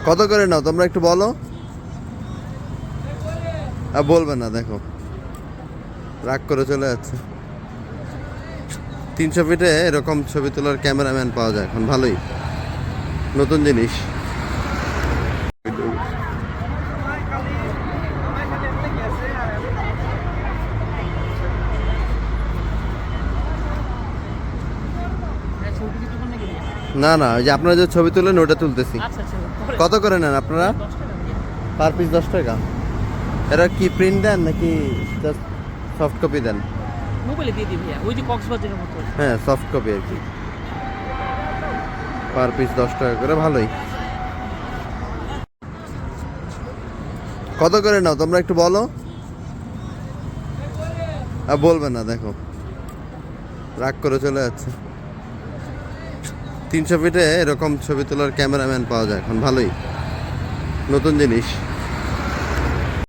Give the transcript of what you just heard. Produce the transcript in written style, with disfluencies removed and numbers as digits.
কত করে নাও তোমরা একটু বলো। আর বলবে না, দেখো রাগ করে চলে যাচ্ছে। 300 ফিটে এরকম ছবি তোলার ক্যামেরাম্যান পাওয়া যায় এখন, ভালোই নতুন জিনিস। না না, ওই যে আপনারা যে ছবি তুলেন ওটা তুলতেছি। কত করে নেন আপনারা? পার পিস 10 টাকা। এরা কি প্রিন্ট দেন নাকি জাস্ট সফট কপি দেন? মোবাইলে দিয়ে দিবি, ওই যে কক্সবাজারের মতো। হ্যাঁ, সফট কপি আর কি। পার পিস 10 টাকা করে, ভালোই। কত করে নাও তোমরা একটু বলো। আর বলবে না, দেখো রাগ করে চলে যাচ্ছে। 300 ফিটে এরকম ছবি তোলার ক্যামেরাম্যান পাওয়া যায় এখন, ভালোই নতুন জিনিস।